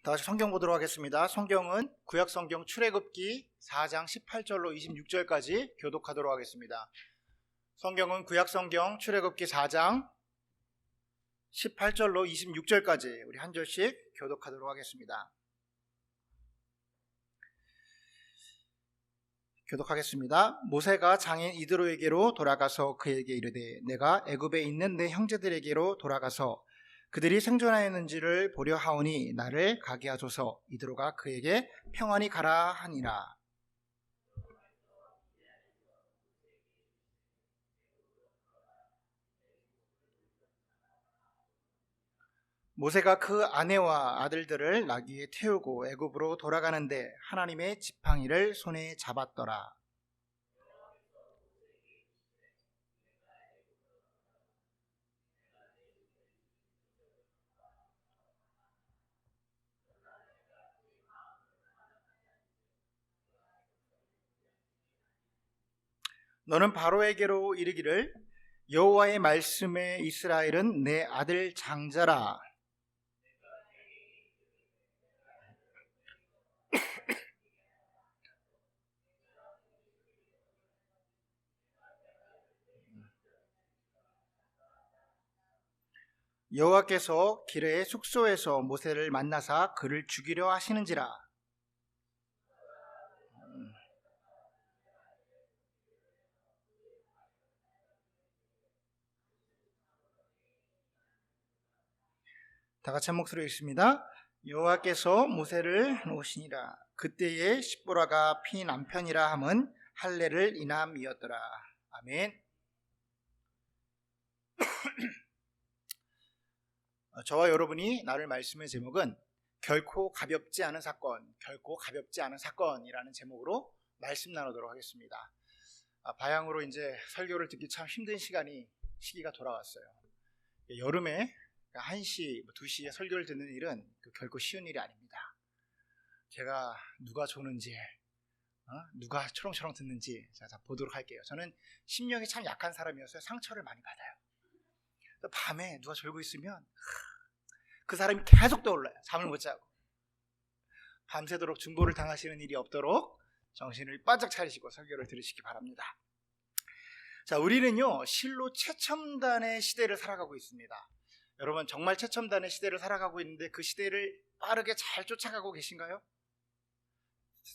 다 같이 성경 보도록 하겠습니다. 성경은 구약성경 출애굽기 4장 18절로 26절까지 교독하도록 하겠습니다. 성경은 구약성경 출애굽기 4장 18절로 26절까지 우리 한 절씩 교독하도록 하겠습니다. 교독하겠습니다. 모세가 장인 이드로에게로 돌아가서 그에게 이르되 내가 애굽에 있는 내 형제들에게로 돌아가서 그들이 생존하였는지를 보려 하오니 나를 가게 하소서. 이드로가 그에게 평안히 가라 하니라. 모세가 그 아내와 아들들을 나귀에 태우고 애굽으로 돌아가는데 하나님의 지팡이를 손에 잡았더라. 너는 바로에게로 이르기를 여호와의 말씀에 이스라엘은 내 아들 장자라. 여호와께서 기르의 숙소에서 모세를 만나사 그를 죽이려 하시는지라. 다 같이 한 목소리로 읽습니다. 여호와께서 모세를 놓으시니라. 그때에 십보라가 피 남편이라 함은 할례를 인함이었더라. 아멘. 저와 여러분이 나눌 말씀의 제목은 결코 가볍지 않은 사건, 결코 가볍지 않은 사건이라는 제목으로 말씀 나누도록 하겠습니다. 바양으로 이제 설교를 듣기 참 힘든 시기가 돌아왔어요. 여름에 1시, 2시에 설교를 듣는 일은 결코 쉬운 일이 아닙니다. 제가 누가 조는지, 누가 초롱초롱 듣는지 자 보도록 할게요. 저는 심령이 참 약한 사람이어서 상처를 많이 받아요. 밤에 누가 졸고 있으면 그 사람이 계속 떠올라요. 잠을 못 자고. 밤새도록 중보를 당하시는 일이 없도록 정신을 바짝 차리시고 설교를 들으시기 바랍니다. 자, 우리는요 실로 최첨단의 시대를 살아가고 있습니다. 여러분 정말 최첨단의 시대를 살아가고 있는데 그 시대를 빠르게 잘 쫓아가고 계신가요?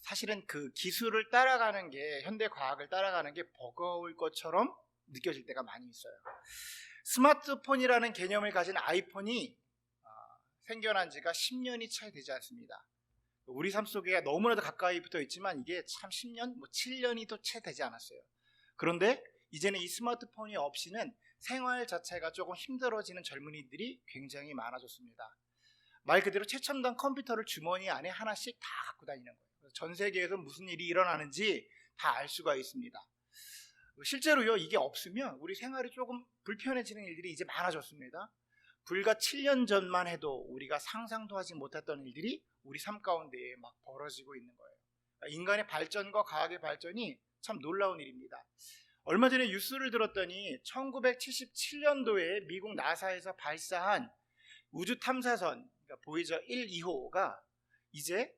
사실은 그 기술을 따라가는 게, 현대 과학을 따라가는 게 버거울 것처럼 느껴질 때가 많이 있어요. 스마트폰이라는 개념을 가진 아이폰이 생겨난 지가 10년이 채 되지 않습니다. 우리 삶 속에 너무나도 가까이 붙어 있지만 이게 참 10년, 7년이 또 채 되지 않았어요. 그런데 이제는 이 스마트폰이 없이는 생활 자체가 조금 힘들어지는 젊은이들이 굉장히 많아졌습니다. 말 그대로 최첨단 컴퓨터를 주머니 안에 하나씩 다 갖고 다니는 거예요. 전 세계에서 무슨 일이 일어나는지 다 알 수가 있습니다. 실제로요 이게 없으면 우리 생활이 조금 불편해지는 일들이 이제 많아졌습니다. 불과 7년 전만 해도 우리가 상상도 하지 못했던 일들이 우리 삶 가운데에 막 벌어지고 있는 거예요. 인간의 발전과 과학의 발전이 참 놀라운 일입니다. 얼마 전에 뉴스를 들었더니 1977년도에 미국 나사에서 발사한 우주 탐사선 보이저 1, 2호가 이제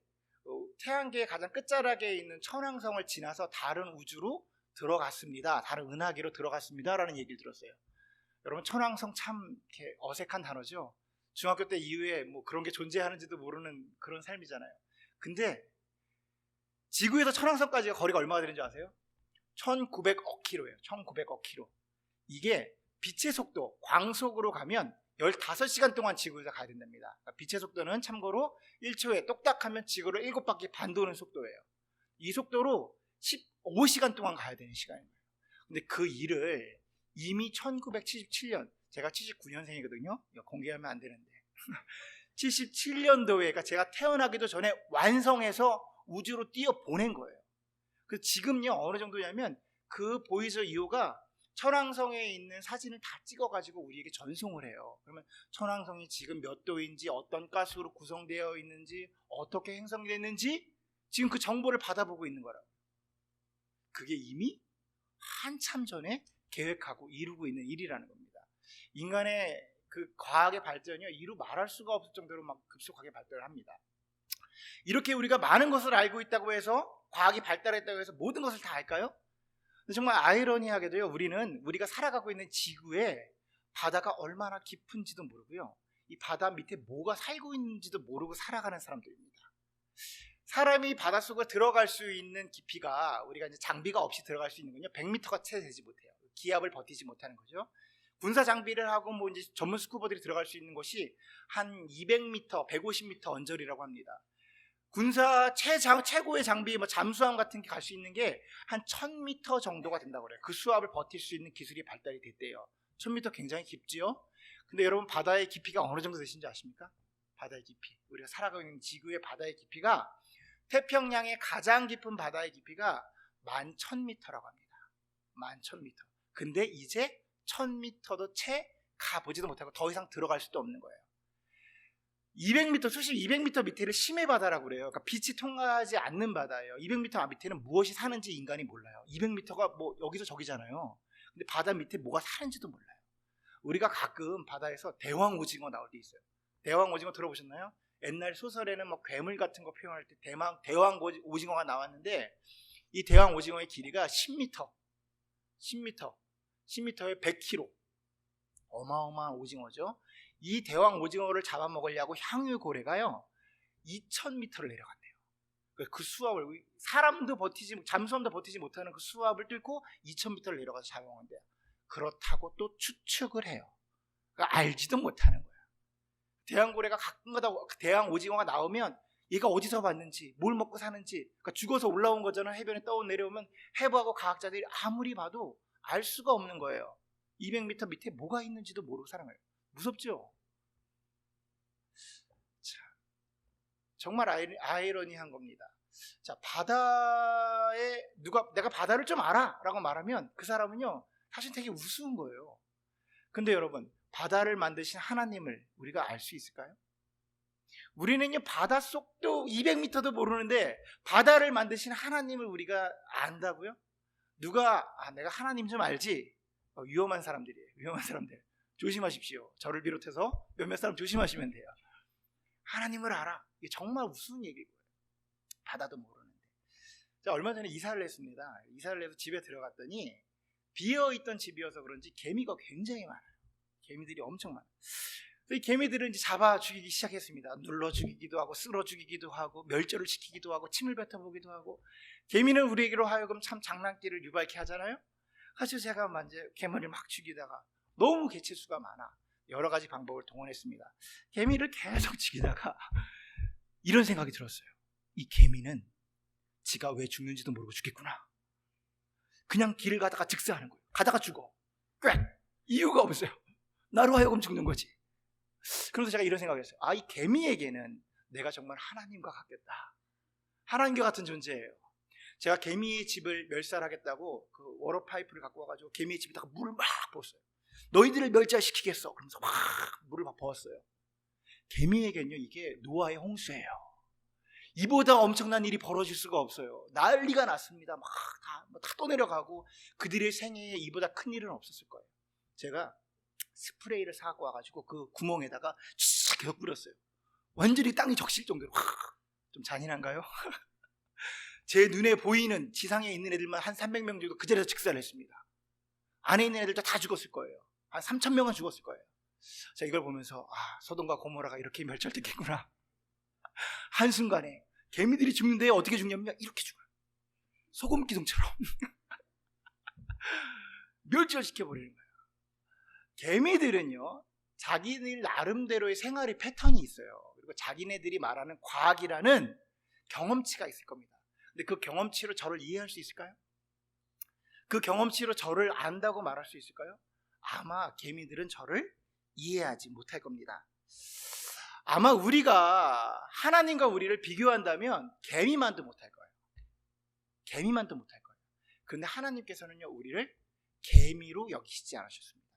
태양계의 가장 끝자락에 있는 천왕성을 지나서 다른 우주로 들어갔습니다. 다른 은하계로 들어갔습니다 라는 얘기를 들었어요. 여러분 천왕성 참 이렇게 어색한 단어죠. 중학교 때 이후에 뭐 그런 게 존재하는지도 모르는 그런 삶이잖아요. 근데 지구에서 천왕성까지가 거리가 얼마나 되는지 아세요? 1900억 킬로예요. 1900억 킬로. 이게 빛의 속도, 광속으로 가면 15시간 동안 지구에서 가야 된답니다. 그러니까 빛의 속도는 참고로 1초에 똑딱하면 지구를 7바퀴 반 도는 속도예요. 이 속도로 15시간 동안 가야 되는 시간이에요. 근데 그 일을 이미 1977년, 제가 79년생이거든요. 이거 공개하면 안 되는데 77년도에, 그러니까 제가 태어나기도 전에 완성해서 우주로 띄어 보낸 거예요. 그래서 지금요 어느 정도냐면 그 보이저 2호가 천왕성에 있는 사진을 다 찍어가지고 우리에게 전송을 해요. 그러면 천왕성이 지금 몇 도인지, 어떤 가스로 구성되어 있는지, 어떻게 형성이 됐는지 지금 그 정보를 받아보고 있는 거라고. 그게 이미 한참 전에 계획하고 이루고 있는 일이라는 겁니다. 인간의 그 과학의 발전이요 이루 말할 수가 없을 정도로 막 급속하게 발전을 합니다. 이렇게 우리가 많은 것을 알고 있다고 해서, 과학이 발달했다고 해서 모든 것을 다 알까요? 정말 아이러니하게도요, 우리가 살아가고 있는 지구에 바다가 얼마나 깊은지도 모르고요, 이 바다 밑에 뭐가 살고 있는지도 모르고 살아가는 사람들입니다. 사람이 바닷속에 들어갈 수 있는 깊이가, 우리가 이제 장비가 없이 들어갈 수 있는 건요, 100m가 채 되지 못해요. 기압을 버티지 못하는 거죠. 군사 장비를 하고 뭐 이제 전문 스쿠버들이 들어갈 수 있는 곳이 한 200m, 150m 언저리라고 합니다. 군사 최고의 장비, 뭐 잠수함 같은 게 갈 수 있는 게 한 1000m 정도가 된다고 그래요. 그 수압을 버틸 수 있는 기술이 발달이 됐대요. 1000m 굉장히 깊지요. 근데 여러분, 바다의 깊이가 어느 정도 되신지 아십니까? 바다의 깊이, 우리가 살아가고 있는 지구의 바다의 깊이가, 태평양의 가장 깊은 바다의 깊이가 11,000m라고 합니다. 11,000m. 근데 이제 1000m도 채 가보지도 못하고 더 이상 들어갈 수도 없는 거예요. 200m, 수심 200m 밑에를 심해 바다라고 그래요. 그러니까 빛이 통하지 않는 바다예요. 200m 밑에는 무엇이 사는지 인간이 몰라요. 200m가 뭐 여기서 저기잖아요. 근데 바다 밑에 뭐가 사는지도 몰라요. 우리가 가끔 바다에서 대왕 오징어 나올 때 있어요. 대왕 오징어 들어보셨나요? 옛날 소설에는 뭐 괴물 같은 거 표현할 때 대왕 오징어가 나왔는데, 이 대왕 오징어의 길이가 10m, 10m에 100kg. 어마어마한 오징어죠. 이 대왕 오징어를 잡아먹으려고 향유고래가요 2000m를 내려간대요. 그 수압을, 사람도 버티지, 잠수함도 버티지 못하는 그 수압을 뚫고 2000m를 내려가서 잡아먹는데요. 그렇다고 또 추측을 해요. 그러니까 알지도 못하는 거예요. 대왕고래가 가끔가다 대왕 오징어가 나오면 얘가 어디서 봤는지, 뭘 먹고 사는지, 그러니까 죽어서 올라온 거잖아요. 해변에 내려오면 해부하고 과학자들이 아무리 봐도 알 수가 없는 거예요. 200m 밑에 뭐가 있는지도 모르고 살아가요. 무섭죠? 자, 정말 아이러니한 겁니다. 자, 바다에 내가 바다를 좀 알아 라고 말하면 그 사람은요 사실 되게 우스운 거예요. 근데 여러분, 바다를 만드신 하나님을 우리가 알 수 있을까요? 우리는요 바닷속도 200m도 모르는데 바다를 만드신 하나님을 우리가 안다고요? 내가 하나님 좀 알지? 위험한 사람들이에요. 위험한 사람들 조심하십시오. 저를 비롯해서 몇몇 사람 조심하시면 돼요. 하나님을 알아. 이게 정말 우스운 얘기고요. 바다도 모르는데. 자, 얼마 전에 이사를 했습니다. 이사를 해서 집에 들어갔더니 비어있던 집이어서 그런지 개미가 굉장히 많아요. 개미들이 엄청 많아요. 이 개미들은 이제 잡아 죽이기 시작했습니다. 눌러 죽이기도 하고 쓸어 죽이기도 하고 멸절을 시키기도 하고 침을 뱉어보기도 하고. 개미는 우리에게로 하여금 참 장난기를 유발케 하잖아요. 그래서 제가 이제 개미를 막 죽이다가 너무 개체수가 많아 여러 가지 방법을 동원했습니다. 개미를 계속 죽이다가 이런 생각이 들었어요. 이 개미는 지가 왜 죽는지도 모르고 죽겠구나. 그냥 길을 가다가 즉사하는 거예요. 가다가 죽어. 꽥! 이유가 없어요. 나로 하여금 죽는 거지. 그래서 제가 이런 생각을 했어요. 이 개미에게는 내가 정말 하나님과 같겠다. 하나님과 같은 존재예요. 제가 개미의 집을 멸살하겠다고 그 워터 파이프를 갖고 와가지고 개미의 집에다가 물을 막 부었어요. 너희들을 멸절시키겠어. 그러면서 막 물을 막 부었어요. 개미에게는요 이게 노아의 홍수예요. 이보다 엄청난 일이 벌어질 수가 없어요. 난리가 났습니다. 막 다 떠내려가고 그들의 생애에 이보다 큰 일은 없었을 거예요. 제가 스프레이를 사고 와가지고 그 구멍에다가 쭉 계속 뿌렸어요. 완전히 땅이 적실 정도로. 좀 잔인한가요? 제 눈에 보이는 지상에 있는 애들만 한 300명 정도 그 자리에서 즉사를 했습니다. 안에 있는 애들도 다 죽었을 거예요. 한 3,000명은 죽었을 거예요. 자, 이걸 보면서 소돔과 고모라가 이렇게 멸절됐겠구나. 한순간에 개미들이 죽는데 어떻게 죽냐면요 이렇게 죽어요. 소금 기둥처럼 멸절시켜버리는 거예요. 개미들은요 자기들 나름대로의 생활의 패턴이 있어요. 그리고 자기네들이 말하는 과학이라는 경험치가 있을 겁니다. 근데 그 경험치로 저를 이해할 수 있을까요? 그 경험치로 저를 안다고 말할 수 있을까요? 아마 개미들은 저를 이해하지 못할 겁니다. 아마 우리가 하나님과 우리를 비교한다면 개미만도 못할 거예요. 개미만도 못할 거예요. 그런데 하나님께서는요 우리를 개미로 여기시지 않으셨습니다.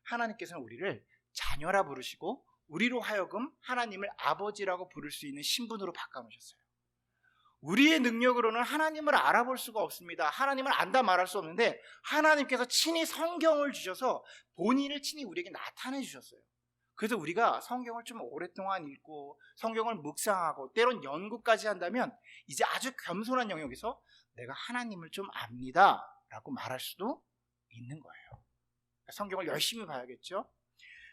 하나님께서는 우리를 자녀라 부르시고 우리로 하여금 하나님을 아버지라고 부를 수 있는 신분으로 바꿔놓으셨어요. 우리의 능력으로는 하나님을 알아볼 수가 없습니다. 하나님을 안다 말할 수 없는데 하나님께서 친히 성경을 주셔서 본인을 친히 우리에게 나타내 주셨어요. 그래서 우리가 성경을 좀 오랫동안 읽고 성경을 묵상하고 때론 연구까지 한다면 이제 아주 겸손한 영역에서 내가 하나님을 좀 압니다 라고 말할 수도 있는 거예요. 성경을 열심히 봐야겠죠.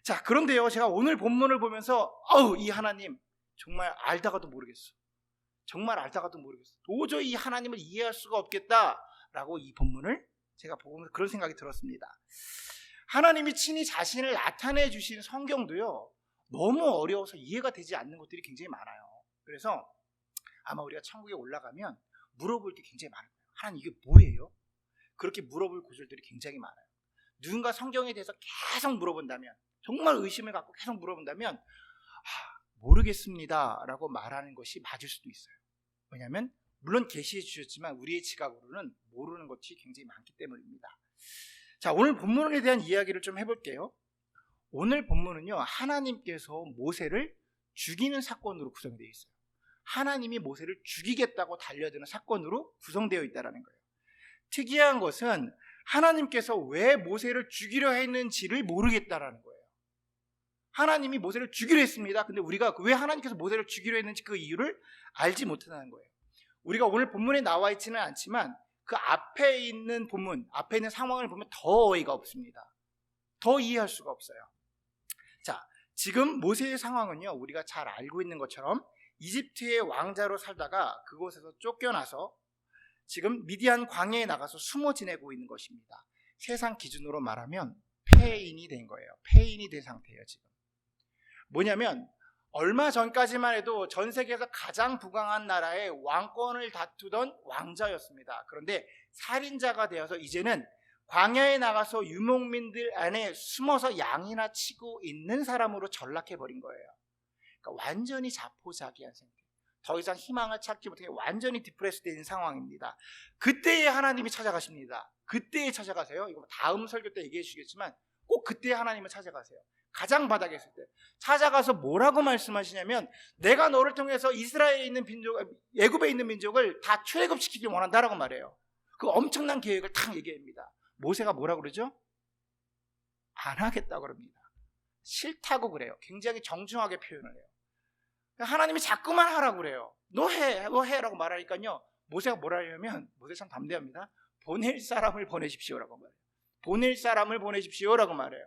자, 그런데요, 제가 오늘 본문을 보면서 이 하나님 정말 알다가도 모르겠어. 정말 알다가도 모르겠어. 도저히 이 하나님을 이해할 수가 없겠다라고 이 본문을 제가 보면서 그런 생각이 들었습니다. 하나님이 친히 자신을 나타내 주신 성경도요, 너무 어려워서 이해가 되지 않는 것들이 굉장히 많아요. 그래서 아마 우리가 천국에 올라가면 물어볼 게 굉장히 많을 거예요. 하나님 이게 뭐예요? 그렇게 물어볼 구절들이 굉장히 많아요. 누군가 성경에 대해서 계속 물어본다면, 정말 의심을 갖고 계속 물어본다면 모르겠습니다 라고 말하는 것이 맞을 수도 있어요. 왜냐하면 물론 계시해 주셨지만 우리의 지각으로는 모르는 것이 굉장히 많기 때문입니다. 자, 오늘 본문에 대한 이야기를 좀 해볼게요. 오늘 본문은요, 하나님께서 모세를 죽이는 사건으로 구성되어 있어요. 하나님이 모세를 죽이겠다고 달려드는 사건으로 구성되어 있다는 거예요. 특이한 것은 하나님께서 왜 모세를 죽이려 했는지를 모르겠다라는 거예요. 하나님이 모세를 죽이려 했습니다. 근데 우리가 왜 하나님께서 모세를 죽이려 했는지 그 이유를 알지 못한다는 거예요. 우리가 오늘 본문에 나와 있지는 않지만 그 앞에 있는 본문, 앞에 있는 상황을 보면 더 어이가 없습니다. 더 이해할 수가 없어요. 자, 지금 모세의 상황은요, 우리가 잘 알고 있는 것처럼 이집트의 왕자로 살다가 그곳에서 쫓겨나서 지금 미디안 광야에 나가서 숨어 지내고 있는 것입니다. 세상 기준으로 말하면 폐인이 된 거예요. 폐인이 된 상태예요, 지금. 뭐냐면 얼마 전까지만 해도 전 세계에서 가장 부강한 나라의 왕권을 다투던 왕자였습니다. 그런데 살인자가 되어서 이제는 광야에 나가서 유목민들 안에 숨어서 양이나 치고 있는 사람으로 전락해버린 거예요. 그러니까 완전히 자포자기한 상태. 더 이상 희망을 찾지 못해 완전히 디프레스되는 상황입니다. 그때에 하나님이 찾아가십니다. 그때에 찾아가세요. 이거 다음 설교 때 얘기해 주시겠지만 꼭 그때에 하나님을 찾아가세요. 가장 바닥에 있을 때 찾아가서 뭐라고 말씀하시냐면 내가 너를 통해서 이스라엘에 있는 민족, 애굽에 있는 민족을 다 출애굽시키길 원한다라고 말해요. 그 엄청난 계획을 탁 얘기합니다. 모세가 뭐라고 그러죠? 안 하겠다고 그럽니다. 싫다고 그래요. 굉장히 정중하게 표현을 해요. 하나님이 자꾸만 하라고 그래요. 너 해라고 말하니까요, 모세가 뭐라 하냐면, 모세 참 담대합니다. 보낼 사람을 보내십시오라고 말해요. 보낼 사람을 보내십시오라고 말해요.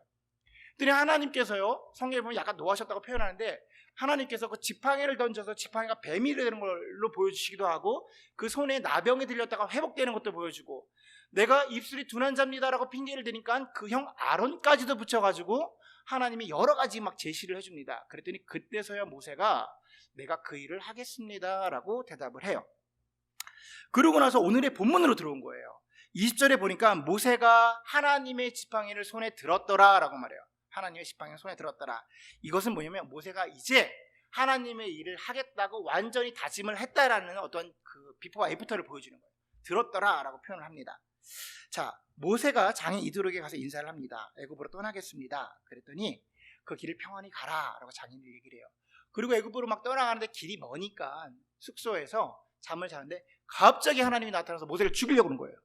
그랬더니 하나님께서요, 성경에 보면 약간 노하셨다고 표현하는데, 하나님께서 그 지팡이를 던져서 지팡이가 뱀이 되는 걸로 보여주시기도 하고, 그 손에 나병이 들렸다가 회복되는 것도 보여주고, 내가 입술이 둔한 자입니다라고 핑계를 대니까 그 형 아론까지도 붙여가지고 하나님이 여러 가지 막 제시를 해줍니다. 그랬더니 그때서야 모세가 내가 그 일을 하겠습니다라고 대답을 해요. 그러고 나서 오늘의 본문으로 들어온 거예요. 20절에 보니까 모세가 하나님의 지팡이를 손에 들었더라라고 말해요. 하나님의 지팡이를 손에 들었더라. 이것은 뭐냐면 모세가 이제 하나님의 일을 하겠다고 완전히 다짐을 했다라는 어떤 그 비포와 애프터를 보여주는 거예요. 들었더라라고 표현을 합니다. 자, 모세가 장인 이드로에게 가서 인사를 합니다. 애굽으로 떠나겠습니다. 그랬더니 그 길을 평안히 가라라고 장인이 얘기를 해요. 그리고 애굽으로 막 떠나가는데 길이 머니까 숙소에서 잠을 자는데 갑자기 하나님이 나타나서 모세를 죽이려고 하는 거예요.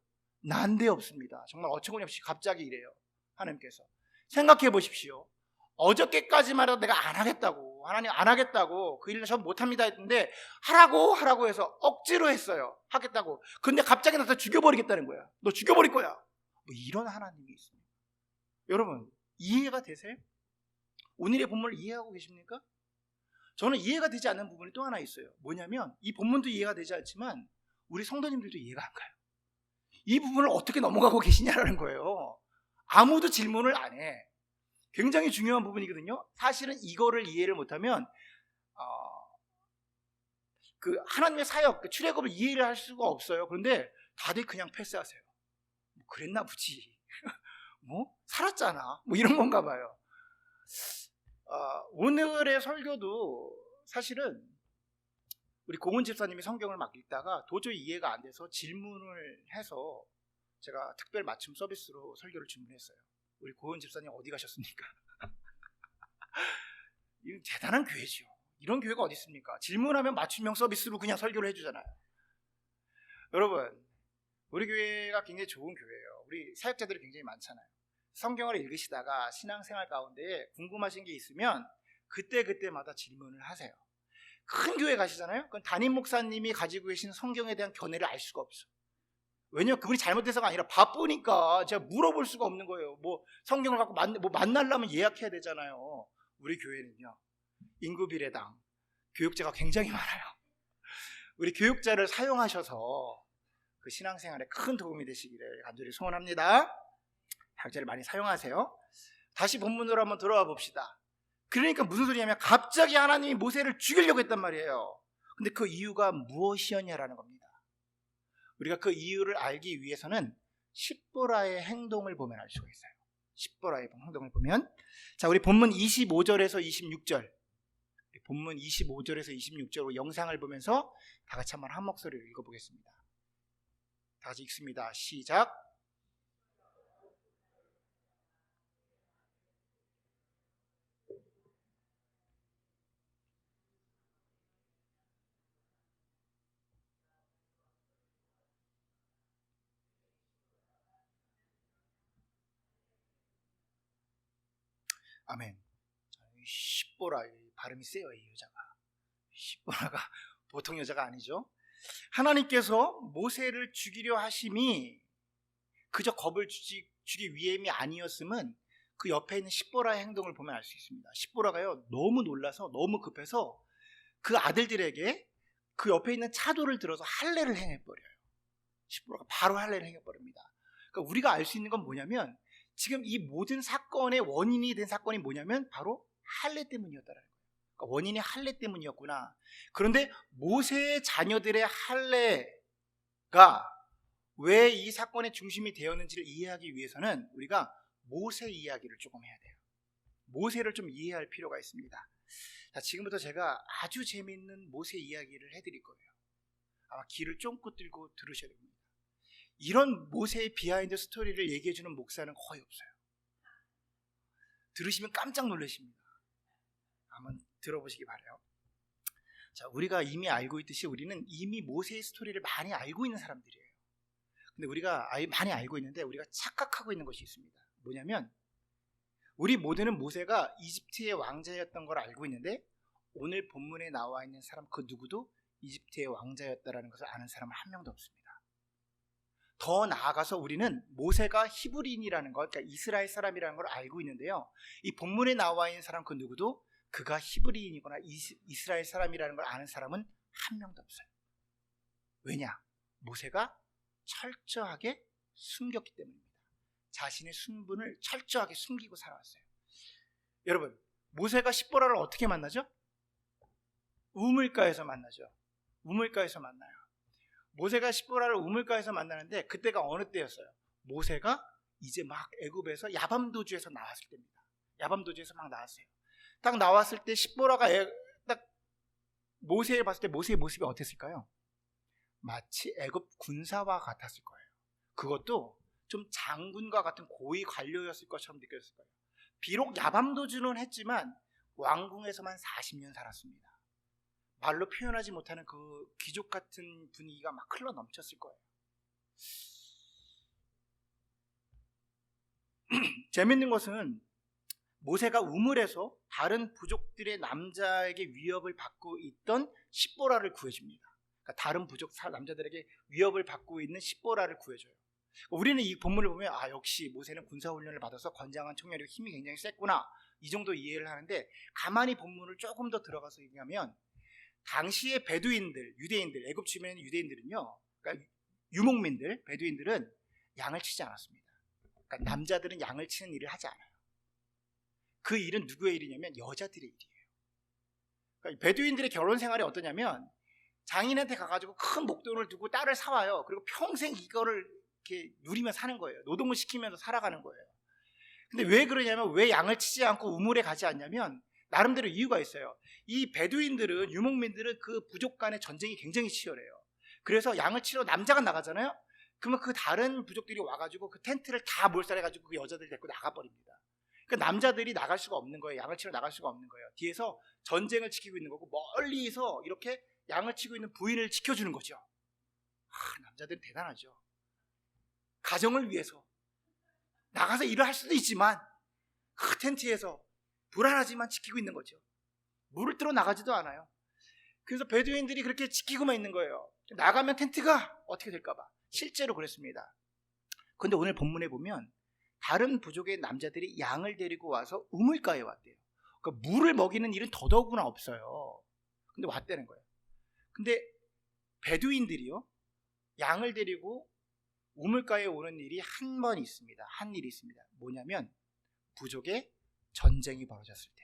난데없습니다. 정말 어처구니없이 갑자기 이래요. 하나님께서. 생각해 보십시오. 어저께까지만 해도 내가 안 하겠다고, 하나님 안 하겠다고, 그 일을 전 못합니다 했는데 하라고 해서 억지로 했어요. 하겠다고. 근데 갑자기 나서 죽여버리겠다는 거야. 너 죽여버릴 거야. 뭐 이런 하나님이 있습니다. 여러분, 이해가 되세요? 오늘의 본문을 이해하고 계십니까? 저는 이해가 되지 않는 부분이 또 하나 있어요. 뭐냐면 이 본문도 이해가 되지 않지만 우리 성도님들도 이해가 안 가요. 이 부분을 어떻게 넘어가고 계시냐라는 거예요. 아무도 질문을 안 해. 굉장히 중요한 부분이거든요. 사실은 이거를 이해를 못하면 그 하나님의 사역, 그 출애굽을 이해를 할 수가 없어요. 그런데 다들 그냥 패스하세요. 뭐 그랬나 보지. 뭐 살았잖아. 뭐 이런 건가 봐요. 오늘의 설교도 사실은 우리 고은 집사님이 성경을 막 읽다가 도저히 이해가 안 돼서 질문을 해서 제가 특별 맞춤 서비스로 설교를 주문했어요. 우리 고은 집사님 어디 가셨습니까? 이건 대단한 교회죠. 이런 교회가 어디 있습니까? 질문하면 맞춤형 서비스로 그냥 설교를 해주잖아요. 여러분, 우리 교회가 굉장히 좋은 교회예요. 우리 사역자들이 굉장히 많잖아요. 성경을 읽으시다가 신앙생활 가운데 궁금하신 게 있으면 그때마다 질문을 하세요. 큰 교회 가시잖아요? 그건 담임 목사님이 가지고 계신 성경에 대한 견해를 알 수가 없어. 왜냐면 그분이 잘못돼서가 아니라 바쁘니까 제가 물어볼 수가 없는 거예요. 뭐 성경을 갖고 만나려면 예약해야 되잖아요. 우리 교회는요, 인구 비례당 교육자가 굉장히 많아요. 우리 교육자를 사용하셔서 그 신앙생활에 큰 도움이 되시기를 간절히 소원합니다. 교육자를 많이 사용하세요. 다시 본문으로 한번 돌아와 봅시다. 그러니까 무슨 소리냐면 갑자기 하나님이 모세를 죽이려고 했단 말이에요. 근데 그 이유가 무엇이었냐라는 겁니다. 우리가 그 이유를 알기 위해서는 십보라의 행동을 보면 알 수가 있어요. 십보라의 행동을 보면, 자, 우리 본문 25절에서 26절, 본문 25절에서 26절로 영상을 보면서 다 같이 한번 한 목소리로 읽어보겠습니다. 다 같이 읽습니다. 시작. 아멘. 십보라, 발음이 세요, 이 여자가. 십보라가 보통 여자가 아니죠. 하나님께서 모세를 죽이려 하심이 그저 겁을 주기 위함이 아니었음은 그 옆에 있는 십보라의 행동을 보면 알 수 있습니다. 십보라가요, 너무 놀라서 너무 급해서 그 아들들에게 그 옆에 있는 차도를 들어서 할례를 행해버려요. 십보라가 바로 할례를 행해버립니다. 그러니까 우리가 알 수 있는 건 뭐냐면 지금 이 모든 사건의 원인이 된 사건이 뭐냐면 바로 할례 때문이었다는 거예요. 그러니까 원인이 할례 때문이었구나. 그런데 모세의 자녀들의 할례가 왜 이 사건의 중심이 되었는지를 이해하기 위해서는 우리가 모세 이야기를 조금 해야 돼요. 모세를 좀 이해할 필요가 있습니다. 자, 지금부터 제가 아주 재미있는 모세 이야기를 해드릴 거예요. 아마 귀를 쫑긋 들고 들으셔야 됩니다. 이런 모세의 비하인드 스토리를 얘기해주는 목사는 거의 없어요. 들으시면 깜짝 놀라십니다. 한번 들어보시기 바라요. 자, 우리가 이미 알고 있듯이 우리는 이미 모세의 스토리를 많이 알고 있는 사람들이에요. 근데 우리가 많이 알고 있는데 우리가 착각하고 있는 것이 있습니다. 뭐냐면 우리 모두는 모세가 이집트의 왕자였던 걸 알고 있는데 오늘 본문에 나와 있는 사람 그 누구도 이집트의 왕자였다는 것을 아는 사람은 한 명도 없습니다. 더 나아가서 우리는 모세가 히브리인이라는 것, 그러니까 이스라엘 사람이라는 걸 알고 있는데요, 이 본문에 나와 있는 사람 그 누구도 그가 히브리인이거나 이스라엘 사람이라는 걸 아는 사람은 한 명도 없어요. 왜냐? 모세가 철저하게 숨겼기 때문입니다. 자신의 신분을 철저하게 숨기고 살아왔어요. 여러분, 모세가 십보라를 어떻게 만나죠? 우물가에서 만나죠. 우물가에서 만나요. 모세가 십보라를 우물가에서 만나는데 그때가 어느 때였어요? 모세가 이제 막 애굽에서 야밤도주에서 나왔을 때입니다. 야밤도주에서 막 나왔어요. 딱 나왔을 때 십보라가 딱 모세를 봤을 때 모세의 모습이 어땠을까요? 마치 애굽 군사와 같았을 거예요. 그것도 좀 장군과 같은 고위 관료였을 것처럼 느껴졌을 거예요. 비록 야밤도주는 했지만 왕궁에서만 40년 살았습니다. 말로 표현하지 못하는 그 귀족 같은 분위기가 막 흘러 넘쳤을 거예요. 재밌는 것은 모세가 우물에서 다른 부족들의 남자에게 위협을 받고 있던 십보라를 구해줍니다. 그러니까 다른 부족 남자들에게 위협을 받고 있는 십보라를 구해줘요. 우리는 이 본문을 보면 역시 모세는 군사훈련을 받아서 건장한 청년이고 힘이 굉장히 셌구나, 이 정도 이해를 하는데 가만히 본문을 조금 더 들어가서 얘기하면 당시의 베두인들, 유대인들, 애굽 주변의 유대인들은요, 그러니까 유목민들, 베두인들은 양을 치지 않았습니다. 그러니까 남자들은 양을 치는 일을 하지 않아요. 그 일은 누구의 일이냐면 여자들의 일이에요. 그러니까 베두인들의 결혼 생활이 어떠냐면 장인한테 가가지고 큰 목돈을 두고 딸을 사와요. 그리고 평생 이거를 이렇게 누리며 사는 거예요. 노동을 시키면서 살아가는 거예요. 근데 왜 그러냐면 왜 양을 치지 않고 우물에 가지 않냐면 나름대로 이유가 있어요. 이 베두인들은, 유목민들은 그 부족 간의 전쟁이 굉장히 치열해요. 그래서 양을 치러 남자가 나가잖아요. 그러면 그 다른 부족들이 와가지고 그 텐트를 다 몰살해가지고 그 여자들 데리고 나가버립니다. 그러니까 남자들이 나갈 수가 없는 거예요. 양을 치러 나갈 수가 없는 거예요. 뒤에서 전쟁을 지키고 있는 거고 멀리서 이렇게 양을 치고 있는 부인을 지켜주는 거죠. 남자들은 대단하죠. 가정을 위해서 나가서 일을 할 수도 있지만 그 텐트에서 불안하지만 지키고 있는 거죠. 물을 뜨러 나가지도 않아요. 그래서 베두인들이 그렇게 지키고만 있는 거예요. 나가면 텐트가 어떻게 될까 봐. 실제로 그랬습니다. 그런데 오늘 본문에 보면 다른 부족의 남자들이 양을 데리고 와서 우물가에 왔대요. 그러니까 물을 먹이는 일은 더더구나 없어요. 근데 왔다는 거예요. 근데 베두인들이요, 양을 데리고 우물가에 오는 일이 한 번 있습니다. 한 일이 있습니다. 뭐냐면 부족의 전쟁이 벌어졌을 때.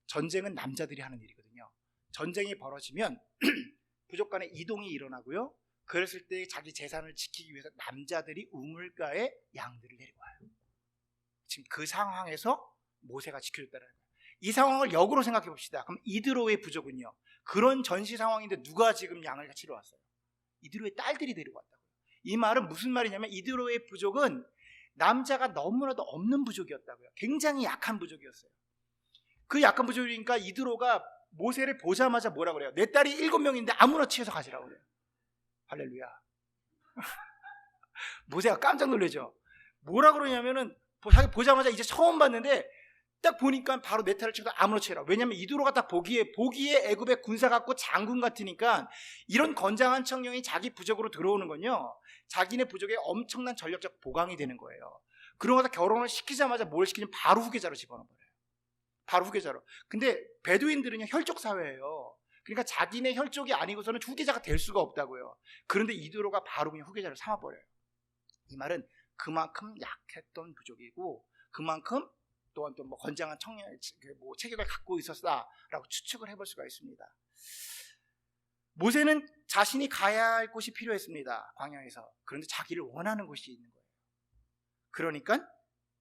전쟁은 남자들이 하는 일이거든요. 전쟁이 벌어지면 부족 간의 이동이 일어나고요. 그랬을 때 자기 재산을 지키기 위해서 남자들이 우물가에 양들을 데리고 와요. 지금 그 상황에서 모세가 지켜줬다는 거예요. 이 상황을 역으로 생각해 봅시다. 그럼 이드로의 부족은요, 그런 전시 상황인데 누가 지금 양을 치러 왔어요? 이드로의 딸들이 데리고 왔다고요. 이 말은 무슨 말이냐면 이드로의 부족은 남자가 너무나도 없는 부족이었다고요. 굉장히 약한 부족이었어요. 그 약한 부족이니까 이드로가 모세를 보자마자 뭐라 그래요? 내 딸이 7명인데 아무렇지 해서 가지라고 그래요. 할렐루야. 모세가 깜짝 놀라죠. 뭐라 그러냐면은 자기 보자마자 이제 처음 봤는데 딱 보니까 바로 내 딸을 쳐서 아무렇지 해라. 왜냐면 이드로가 딱 보기에 애굽의 군사 같고 장군 같으니까 이런 건장한 청년이 자기 부족으로 들어오는 건요, 자기네 부족에 엄청난 전력적 보강이 되는 거예요. 그러고 나서 결혼을 시키자마자 뭘 시키냐면 바로 후계자로 집어넣어버려요. 바로 후계자로. 근데 베두인들은요, 혈족 사회예요. 그러니까 자기네 혈족이 아니고서는 후계자가 될 수가 없다고요. 그런데 이드로가 바로 그냥 후계자를 삼아버려요. 이 말은 그만큼 약했던 부족이고 그만큼 또한 또 뭐 건장한 청년, 뭐 체격을 갖고 있었다라고 추측을 해볼 수가 있습니다. 모세는 자신이 가야 할 곳이 필요했습니다. 광야에서. 그런데 자기를 원하는 곳이 있는 거예요. 그러니까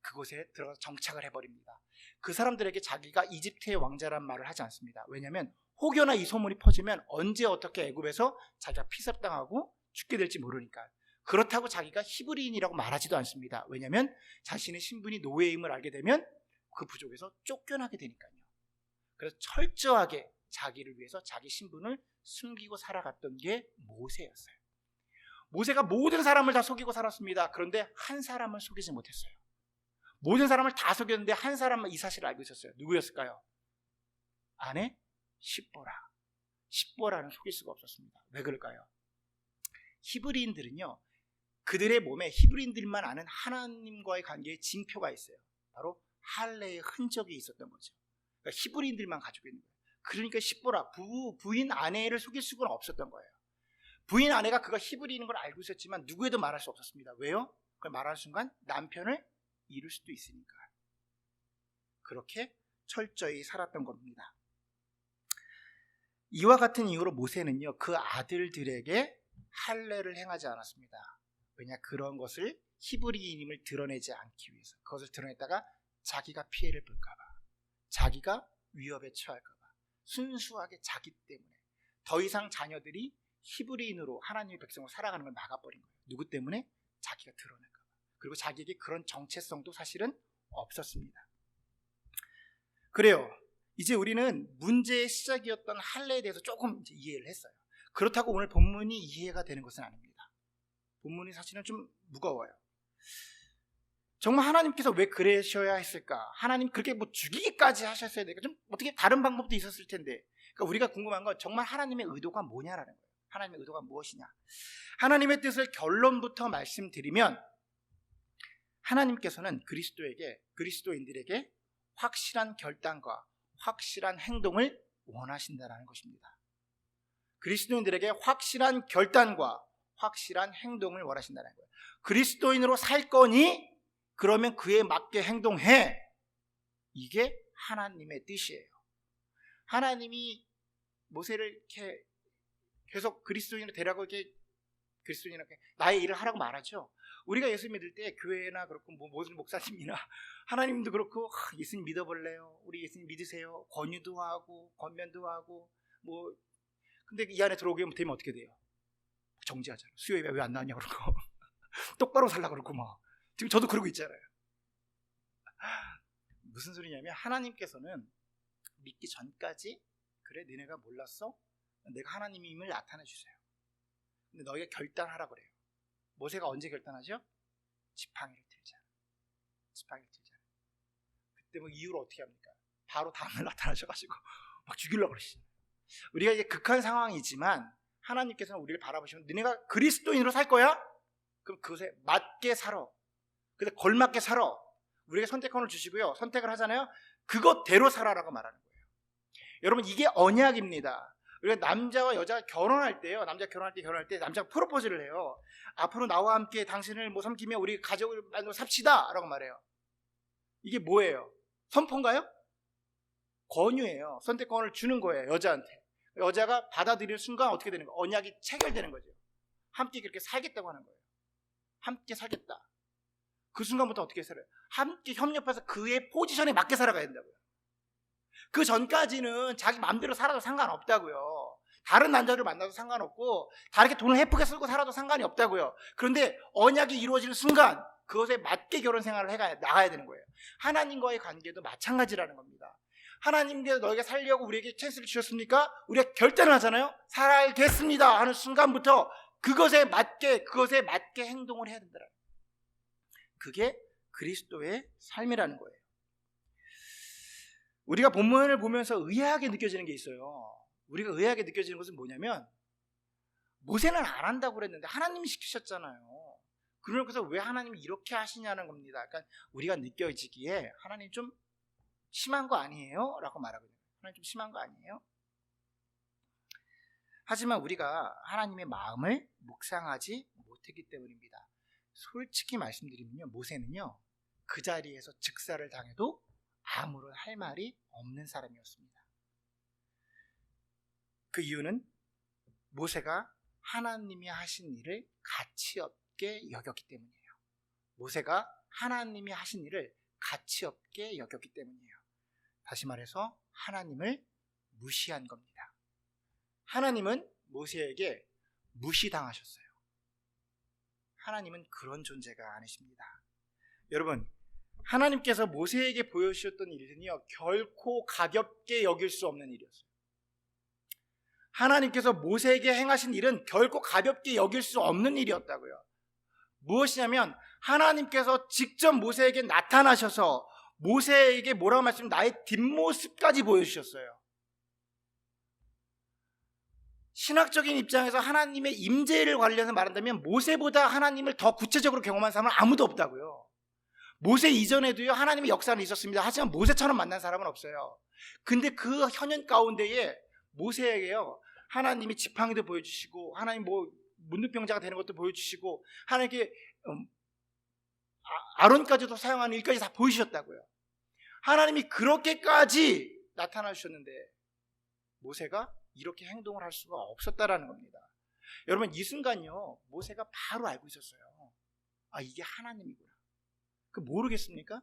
그곳에 들어가서 정착을 해버립니다. 그 사람들에게 자기가 이집트의 왕자란 말을 하지 않습니다. 왜냐하면 혹여나 이 소문이 퍼지면 언제 어떻게 애굽에서 자기가 피섭당하고 죽게 될지 모르니까. 그렇다고 자기가 히브리인이라고 말하지도 않습니다. 왜냐하면 자신의 신분이 노예임을 알게 되면 그 부족에서 쫓겨나게 되니까요. 그래서 철저하게 자기를 위해서 자기 신분을 숨기고 살아갔던 게 모세였어요. 모세가 모든 사람을 다 속이고 살았습니다. 그런데 한 사람을 속이지 못했어요. 모든 사람을 다 속였는데 한 사람만 이 사실을 알고 있었어요. 누구였을까요? 아내 십보라. 십보라는 속일 수가 없었습니다. 왜 그럴까요? 히브리인들은요, 그들의 몸에 히브리인들만 아는 하나님과의 관계에 징표가 있어요. 바로 할례의 흔적이 있었던 거죠. 그러니까 히브리인들만 가지고 있는 거예요. 그러니까 십보라, 부인 아내를 속일 수가 없었던 거예요. 부인 아내가 그가 히브리인인 걸 알고 있었지만 누구에도 말할 수 없었습니다. 왜요? 그걸 말하는 순간 남편을 잃을 수도 있으니까. 그렇게 철저히 살았던 겁니다. 이와 같은 이유로 모세는요, 그 아들들에게 할례를 행하지 않았습니다. 왜냐, 그런 것을 히브리인임을 드러내지 않기 위해서. 그것을 드러냈다가 자기가 피해를 볼까봐, 자기가 위협에 처할까봐, 순수하게 자기 때문에 더 이상 자녀들이 히브리인으로 하나님의 백성으로 살아가는 걸 막아버린 거예요. 누구 때문에? 자기가 드러낼까봐. 그리고 자기에게 그런 정체성도 사실은 없었습니다. 그래요. 이제 우리는 문제의 시작이었던 할례에 대해서 조금 이제 이해를 했어요. 그렇다고 오늘 본문이 이해가 되는 것은 아닙니다. 본문이 사실은 좀 무거워요. 정말 하나님께서 왜 그러셔야 했을까? 하나님 그렇게 뭐 죽이기까지 하셨어야 될까? 좀 어떻게 다른 방법도 있었을 텐데. 그러니까 우리가 궁금한 건 정말 하나님의 의도가 뭐냐라는 거예요. 하나님의 의도가 무엇이냐? 하나님의 뜻을 결론부터 말씀드리면, 하나님께서는 그리스도인들에게 확실한 결단과 확실한 행동을 원하신다는 것입니다. 그리스도인들에게 확실한 결단과 확실한 행동을 원하신다는 거예요. 그리스도인으로 살 거니? 그러면 그에 맞게 행동해. 이게 하나님의 뜻이에요. 하나님이 모세를 이렇게 계속 그리스도인으로 데려가고 이렇게 그리스도인에게 나의 일을 하라고 말하죠. 우리가 예수 믿을 때 교회나 그렇고 뭐 모든 목사님이나 하나님도 그렇고 예수님 믿어볼래요? 우리 예수님 믿으세요? 권유도 하고 권면도 하고 뭐 근데 이 안에 들어오게 되면 어떻게 돼요? 정지하잖아요. 수요 예배 왜 안 나왔냐 그러고 똑바로 살라 그러고 막 지금 저도 그러고 있잖아요. 무슨 소리냐면 하나님께서는 믿기 전까지 그래 너네가 몰랐어? 내가 하나님임을 나타내 주세요. 근데 너희가 결단하라 그래요. 모세가 언제 결단하죠? 지팡이를 들자. 지팡이를 들잖아요. 그때 뭐 이유를 어떻게 합니까? 바로 다음날 나타나셔가지고 막 죽이려고 그러시죠. 우리가 이제 극한 상황이지만 하나님께서는 우리를 바라보시면 너네가 그리스도인으로 살 거야? 그럼 그것에 맞게 살아. 근데 걸맞게 살아. 우리에게 선택권을 주시고요. 선택을 하잖아요. 그것대로 살아라고 말하는 거예요. 여러분 이게 언약입니다. 우리가 남자와 여자가 결혼할 때요. 남자가 결혼할 때 남자가 프로포즈를 해요. 앞으로 나와 함께 당신을 뭐 삼키며 우리 가족을 만들어 삽시다 라고 말해요. 이게 뭐예요? 선포인가요? 권유예요. 선택권을 주는 거예요. 여자한테. 여자가 받아들이는 순간 어떻게 되는 거예요? 언약이 체결되는 거죠. 함께 그렇게 살겠다고 하는 거예요. 함께 살겠다. 그 순간부터 어떻게 살아요? 함께 협력해서 그의 포지션에 맞게 살아가야 된다고요. 그 전까지는 자기 마음대로 살아도 상관없다고요. 다른 남자를 만나도 상관없고 다르게 돈을 헤프게 쓰고 살아도 상관이 없다고요. 그런데 언약이 이루어지는 순간 그것에 맞게 결혼 생활을 나가야 되는 거예요. 하나님과의 관계도 마찬가지라는 겁니다. 하나님께서 너희가 살려고 우리에게 찬스를 주셨습니까? 우리가 결단을 하잖아요. 살겠습니다 하는 순간부터 그것에 맞게 행동을 해야 된다는 거예요. 그게 그리스도의 삶이라는 거예요. 우리가 본문을 보면서 의아하게 느껴지는 게 있어요. 우리가 의아하게 느껴지는 것은 뭐냐면 모세는 안 한다고 그랬는데 하나님이 시키셨잖아요. 그러면서 왜 하나님이 이렇게 하시냐는 겁니다. 그러니까 우리가 느껴지기에 하나님 좀 심한 거 아니에요? 라고 말하거든요. 하나님 좀 심한 거 아니에요? 하지만 우리가 하나님의 마음을 묵상하지 못했기 때문입니다. 솔직히 말씀드리면요, 모세는요 그 자리에서 즉사를 당해도 아무런 할 말이 없는 사람이었습니다. 그 이유는 모세가 하나님이 하신 일을 가치 없게 여겼기 때문이에요. 모세가 하나님이 하신 일을 가치 없게 여겼기 때문이에요. 다시 말해서 하나님을 무시한 겁니다. 하나님은 모세에게 무시당하셨어요. 하나님은 그런 존재가 아니십니다. 여러분, 하나님께서 모세에게 보여주셨던 일은요 결코 가볍게 여길 수 없는 일이었어요. 하나님께서 모세에게 행하신 일은 결코 가볍게 여길 수 없는 일이었다고요. 무엇이냐면 하나님께서 직접 모세에게 나타나셔서 모세에게 뭐라고 말씀하시면 나의 뒷모습까지 보여주셨어요. 신학적인 입장에서 하나님의 임재를 관련해서 말한다면 모세보다 하나님을 더 구체적으로 경험한 사람은 아무도 없다고요. 모세 이전에도요 하나님의 역사는 있었습니다. 하지만 모세처럼 만난 사람은 없어요. 근데 그 현현 가운데에 모세에게요 하나님이 지팡이도 보여주시고 하나님 뭐 문둥병자가 되는 것도 보여주시고 하나님께 아론까지도 사용하는 일까지 다 보여주셨다고요. 하나님이 그렇게까지 나타나 주셨는데 모세가 이렇게 행동을 할 수가 없었다라는 겁니다. 여러분 이 순간요 모세가 바로 알고 있었어요. 아 이게 하나님이구나. 그 모르겠습니까?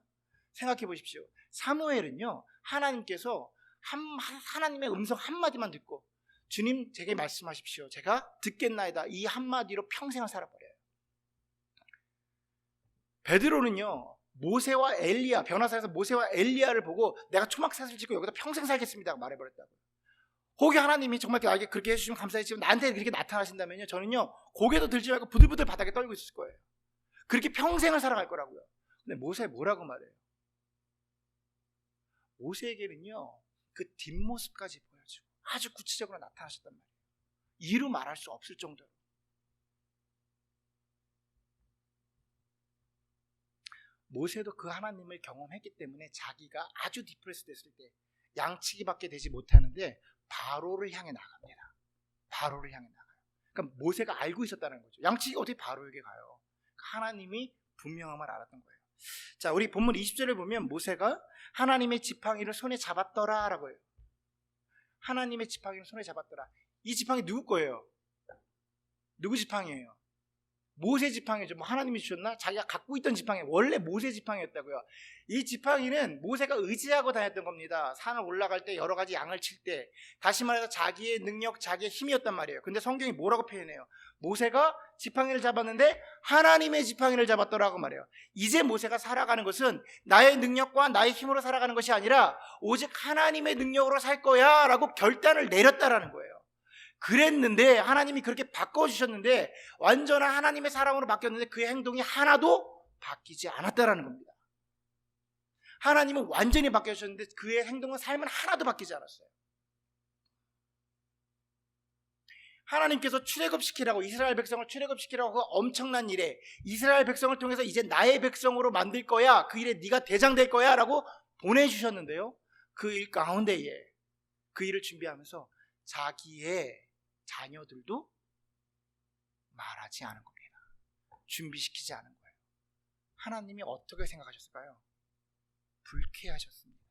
생각해 보십시오. 사무엘은요 하나님께서 하나님의 음성 한마디만 듣고 주님 제게 말씀하십시오. 제가 듣겠나이다. 이 한마디로 평생을 살아버려요. 베드로는요 모세와 엘리야 변호사에서 모세와 엘리야를 보고 내가 초막사슬 짓고 여기다 평생 살겠습니다 말해버렸다고요. 혹여 하나님이 정말 나에게 그렇게 해주시면 감사했지만 나한테 그렇게 나타나신다면요 저는요 고개도 들지 말고 부들부들 바닥에 떨고 있을 거예요. 그렇게 평생을 살아갈 거라고요. 근데 모세 뭐라고 말해요? 모세에게는요 그 뒷모습까지 보여주고 아주 구체적으로 나타나셨단 말이에요. 이루 말할 수 없을 정도로. 모세도 그 하나님을 경험했기 때문에 자기가 아주 디프레스 됐을 때 양치기밖에 되지 못하는데 바로를 향해 나갑니다. 바로를 향해 나가요. 그러니까 모세가 알고 있었다는 거죠. 양치기가 어떻게 바로에게 가요? 하나님이 분명함을 알았던 거예요. 자, 우리 본문 20절을 보면 모세가 하나님의 지팡이를 손에 잡았더라 라고 해요. 하나님의 지팡이를 손에 잡았더라. 이 지팡이 누구 거예요? 누구 지팡이에요? 모세 지팡이죠. 뭐 하나님이 주셨나? 자기가 갖고 있던 지팡이, 원래 모세 지팡이였다고요. 이 지팡이는 모세가 의지하고 다녔던 겁니다. 산을 올라갈 때 여러 가지 양을 칠 때, 다시 말해서 자기의 능력, 자기의 힘이었단 말이에요. 근데 성경이 뭐라고 표현해요? 모세가 지팡이를 잡았는데 하나님의 지팡이를 잡았더라고 말해요. 이제 모세가 살아가는 것은 나의 능력과 나의 힘으로 살아가는 것이 아니라 오직 하나님의 능력으로 살 거야 라고 결단을 내렸다라는 거예요. 그랬는데 하나님이 그렇게 바꿔주셨는데 완전한 하나님의 사람으로 바뀌었는데 그의 행동이 하나도 바뀌지 않았다라는 겁니다. 하나님은 완전히 바뀌셨는데 그의 행동과 삶은 하나도 바뀌지 않았어요. 하나님께서 출애굽시키라고, 이스라엘 백성을 출애굽시키라고 그 엄청난 일에, 이스라엘 백성을 통해서 이제 나의 백성으로 만들 거야, 그 일에 네가 대장 될 거야 라고 보내주셨는데요, 그 일 가운데에 그 일을 준비하면서 자기의 자녀들도 말하지 않은 겁니다. 준비시키지 않은 거예요. 하나님이 어떻게 생각하셨을까요? 불쾌하셨습니다.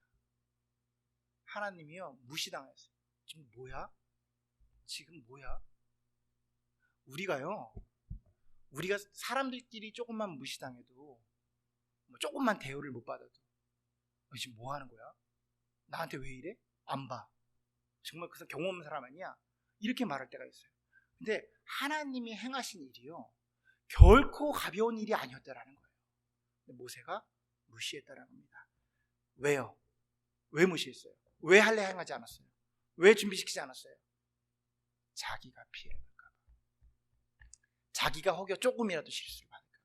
하나님이요, 무시당했어요. 지금 뭐야? 우리가 사람들끼리 조금만 무시당해도, 조금만 대우를 못 받아도 지금 뭐 하는 거야? 나한테 왜 이래? 안 봐. 정말 그 경험 없는 사람 아니야? 이렇게 말할 때가 있어요. 근데 하나님이 행하신 일이요, 결코 가벼운 일이 아니었다라는 거예요. 근데 모세가 무시했다라는 겁니다. 왜요? 왜 무시했어요? 왜 할례 행하지 않았어요? 왜 준비시키지 않았어요? 자기가 피해를 볼까 봐. 자기가 혹여 조금이라도 실수를 받을까 봐.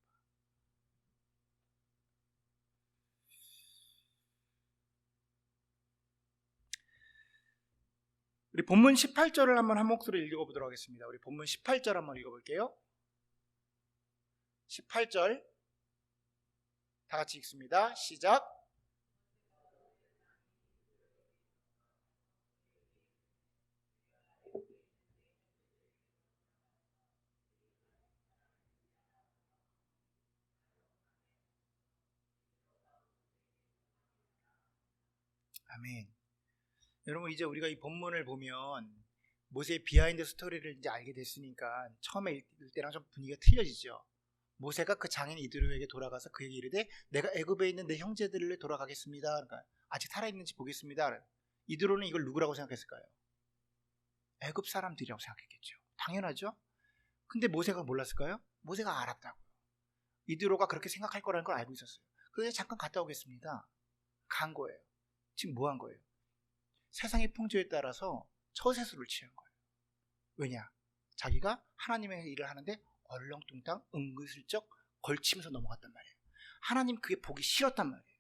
우리 본문 18절을 한번 한 목소리로 읽어보도록 하겠습니다. 우리 본문 18절 한번 읽어볼게요. 18절 다 같이 읽습니다. 시작. 아멘. 여러분, 이제 우리가 이 본문을 보면 모세의 비하인드 스토리를 이제 알게 됐으니까 처음에 읽을 때랑 좀 분위기가 틀려지죠. 모세가 그 장인 이드로에게 돌아가서 그에게 이르되 내가 애굽에 있는 내 형제들을 돌아가겠습니다. 그러니까 아직 살아있는지 보겠습니다. 이드로는 이걸 누구라고 생각했을까요? 애굽 사람들이라고 생각했겠죠. 당연하죠. 근데 모세가 몰랐을까요? 모세가 알았다고요. 이드로가 그렇게 생각할 거라는 걸 알고 있었어요. 그래서 잠깐 갔다 오겠습니다. 간 거예요. 지금 뭐 한 거예요? 세상의 풍조에 따라서 처세술을 취한 거예요. 왜냐? 자기가 하나님의 일을 하는데 얼렁뚱땅 은근슬쩍 걸치면서 넘어갔단 말이에요. 하나님 그게 보기 싫었단 말이에요.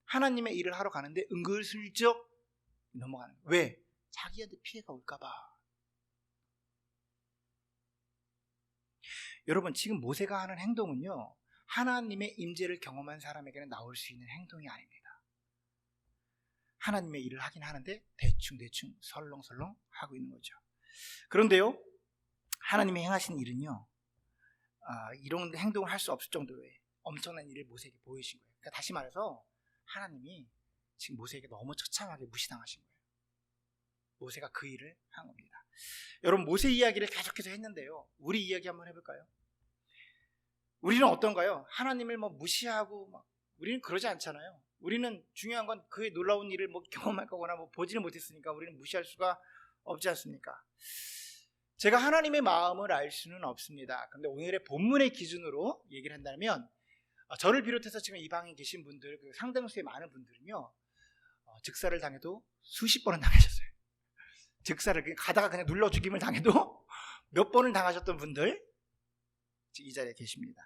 하나님의 일을 하러 가는데 은근슬쩍 넘어가는 거예요. 왜? 자기한테 피해가 올까 봐. 여러분, 지금 모세가 하는 행동은요, 하나님의 임재를 경험한 사람에게는 나올 수 있는 행동이 아닙니다. 하나님의 일을 하긴 하는데 대충 설렁설렁 하고 있는 거죠. 그런데요, 하나님이 행하신 일은요, 이런 행동을 할 수 없을 정도의 엄청난 일을 모세에게 보이신 거예요. 그러니까 다시 말해서 하나님이 지금 모세에게 너무 처참하게 무시당하신 거예요. 모세가 그 일을 한 겁니다. 여러분, 모세 이야기를 계속해서 했는데요, 우리 이야기 한번 해볼까요? 우리는 어떤가요? 하나님을 무시하고 우리는 그러지 않잖아요. 우리는 중요한 건 그의 놀라운 일을 경험할 거거나 보지는 못했으니까 우리는 무시할 수가 없지 않습니까? 제가 하나님의 마음을 알 수는 없습니다. 그런데 오늘의 본문의 기준으로 얘기를 한다면, 저를 비롯해서 지금 이 방에 계신 분들, 그 상당수의 많은 분들은요, 즉사를 당해도 수십 번은 당하셨어요. 즉사를 가다가 그냥 눌러 죽임을 당해도 몇 번을 당하셨던 분들 이 자리에 계십니다.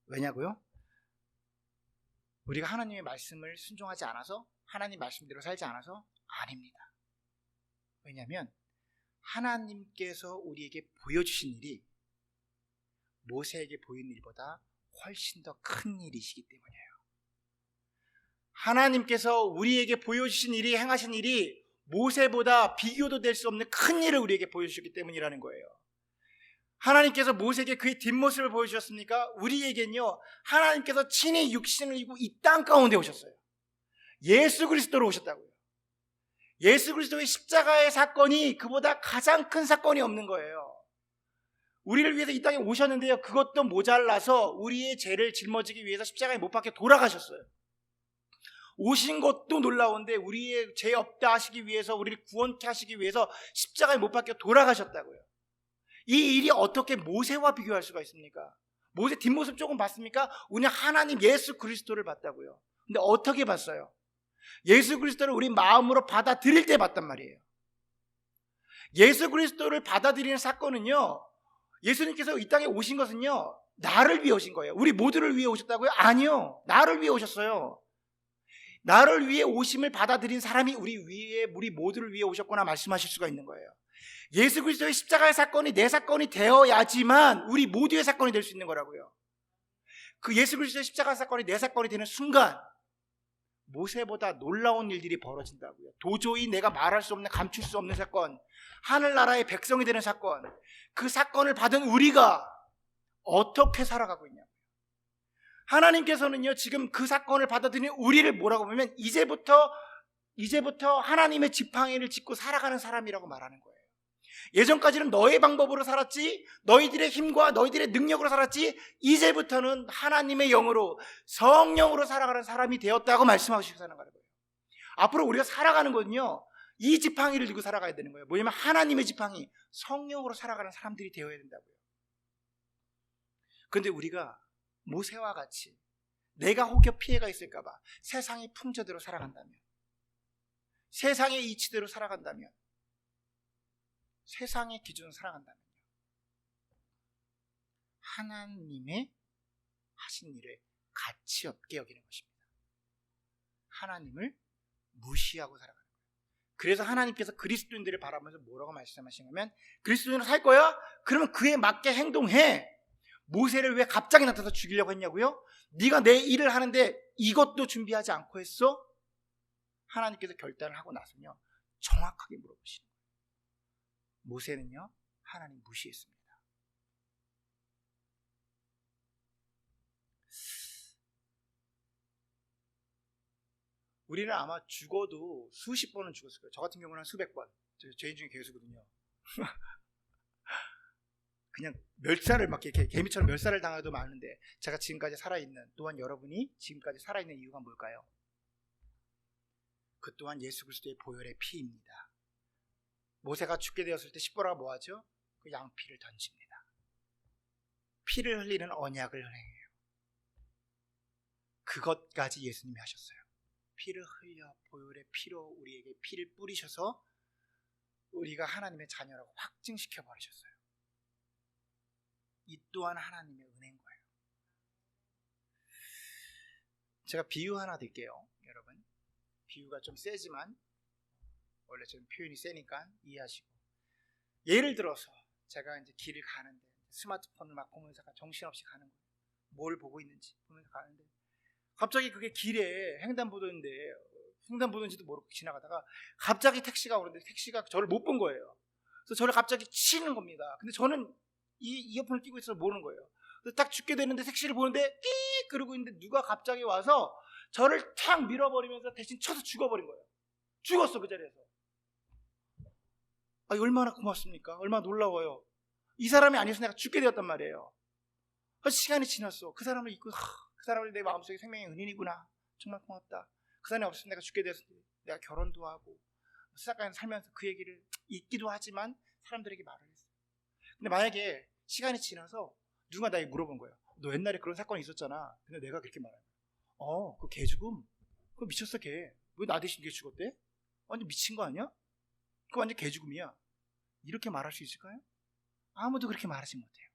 왜냐고요? 우리가 하나님의 말씀을 순종하지 않아서, 하나님 말씀대로 살지 않아서? 아닙니다. 왜냐하면 하나님께서 우리에게 보여주신 일이 모세에게 보인 일보다 훨씬 더 큰 일이시기 때문이에요. 하나님께서 우리에게 보여주신 일이, 행하신 일이 모세보다 비교도 될 수 없는 큰 일을 우리에게 보여주셨기 때문이라는 거예요. 하나님께서 모세에게 그의 뒷모습을 보여주셨습니까? 우리에겐요, 하나님께서 친히 육신을 입고 이 땅 가운데 오셨어요. 예수 그리스도로 오셨다고요. 예수 그리스도의 십자가의 사건이 그보다 가장 큰 사건이 없는 거예요. 우리를 위해서 이 땅에 오셨는데요, 그것도 모자라서 우리의 죄를 짊어지기 위해서 십자가에 못 박혀 돌아가셨어요. 오신 것도 놀라운데 우리의 죄 없다 하시기 위해서, 우리를 구원케 하시기 위해서 십자가에 못 박혀 돌아가셨다고요. 이 일이 어떻게 모세와 비교할 수가 있습니까? 모세 뒷모습 조금 봤습니까? 우리는 하나님 예수 그리스도를 봤다고요. 근데 어떻게 봤어요? 예수 그리스도를 우리 마음으로 받아들일 때 봤단 말이에요. 예수 그리스도를 받아들이는 사건은요, 예수님께서 이 땅에 오신 것은요, 나를 위해 오신 거예요. 우리 모두를 위해 오셨다고요? 아니요. 나를 위해 오셨어요. 나를 위해 오심을 받아들인 사람이 우리 모두를 위해 오셨구나 말씀하실 수가 있는 거예요. 예수 그리스도의 십자가의 사건이 내 사건이 되어야지만 우리 모두의 사건이 될 수 있는 거라고요. 그 예수 그리스도의 십자가 사건이 내 사건이 되는 순간 모세보다 놀라운 일들이 벌어진다고요. 도저히 내가 말할 수 없는, 감출 수 없는 사건, 하늘나라의 백성이 되는 사건, 그 사건을 받은 우리가 어떻게 살아가고 있냐고요. 하나님께서는요, 지금 그 사건을 받아들인 우리를 뭐라고 보면 이제부터 하나님의 지팡이를 짚고 살아가는 사람이라고 말하는 거예요. 예전까지는 너의 방법으로 살았지, 너희들의 힘과 너희들의 능력으로 살았지, 이제부터는 하나님의 영으로, 성령으로 살아가는 사람이 되었다고 말씀하고 싶다는 거예요. 앞으로 우리가 살아가는 건요, 이 지팡이를 들고 살아가야 되는 거예요. 뭐냐면 하나님의 지팡이, 성령으로 살아가는 사람들이 되어야 된다고요. 그런데 우리가 모세와 같이 내가 혹여 피해가 있을까 봐 세상의 풍조대로 살아간다면, 세상의 이치대로 살아간다면, 세상의 기준으로 살아간다면요, 하나님의 하신 일을 가치 없게 여기는 것입니다. 하나님을 무시하고 살아가는 거예요. 그래서 하나님께서 그리스도인들을 바라보면서 뭐라고 말씀하시냐면, 그리스도인으로 살 거야? 그러면 그에 맞게 행동해. 모세를 왜 갑자기 나타나서 죽이려고 했냐고요? 네가 내 일을 하는데 이것도 준비하지 않고 했어? 하나님께서 결단을 하고 나서요, 정확하게 물어보시는 거예요. 모세는요, 하나님 무시했습니다. 우리는 아마 죽어도 수십 번은 죽었을 거예요. 저 같은 경우는 수백 번. 죄인 중에 괴수거든요. 그냥 멸살을 막 이렇게 개미처럼 멸살을 당해도 많은데, 제가 지금까지 살아있는, 또한 여러분이 지금까지 살아있는 이유가 뭘까요? 그 또한 예수 그리스도의 보혈의 피입니다. 모세가 죽게 되었을 때 십보라가 뭐하죠? 그 양피를 던집니다. 피를 흘리는 언약을 행해요. 그것까지 예수님이 하셨어요. 피를 흘려 보혈의 피로 우리에게 피를 뿌리셔서 우리가 하나님의 자녀라고 확증시켜 버리셨어요. 이 또한 하나님의 은혜인 거예요. 제가 비유 하나 드릴게요. 여러분, 비유가 좀 세지만 원래 저는 표현이 세니까 이해하시고, 예를 들어서 제가 이제 길을 가는데 스마트폰을 막 보면서 정신없이 가는 거예요. 뭘 보고 있는지 보면서 가는데 갑자기 그게 길에 횡단보도인지도 모르고 지나가다가 갑자기 택시가 오는데 택시가 저를 못 본 거예요. 그래서 저를 갑자기 치는 겁니다. 근데 저는 이 이어폰을 끼고 있어서 모르는 거예요. 그래서 딱 죽게 되는데 택시를 보는데 끼 그러고 있는데 누가 갑자기 와서 저를 탁 밀어버리면서 대신 쳐서 죽어버린 거예요. 죽었어, 그 자리에서. 얼마나 고맙습니까? 얼마나 놀라워요. 이 사람이 아니어서 내가 죽게 되었단 말이에요. 시간이 지났어. 그 사람을 잊고, 그 사람을 내 마음속에 생명의 은인이구나. 정말 고맙다. 그 사람이 없으면 내가 죽게 되었을 때 내가 결혼도 하고 세상까지 살면서 그 얘기를 잊기도 하지만 사람들에게 말을 했어요. 근데 만약에 시간이 지나서 누가 나에게 물어본 거예요. 너 옛날에 그런 사건이 있었잖아. 근데 내가 그렇게 말해요. 그 개 죽음? 그거 미쳤어, 개. 왜 나 대신 개 죽었대? 완전 미친 거 아니야? 그거 완전 개 죽음이야. 이렇게 말할 수 있을까요? 아무도 그렇게 말하지 못해요.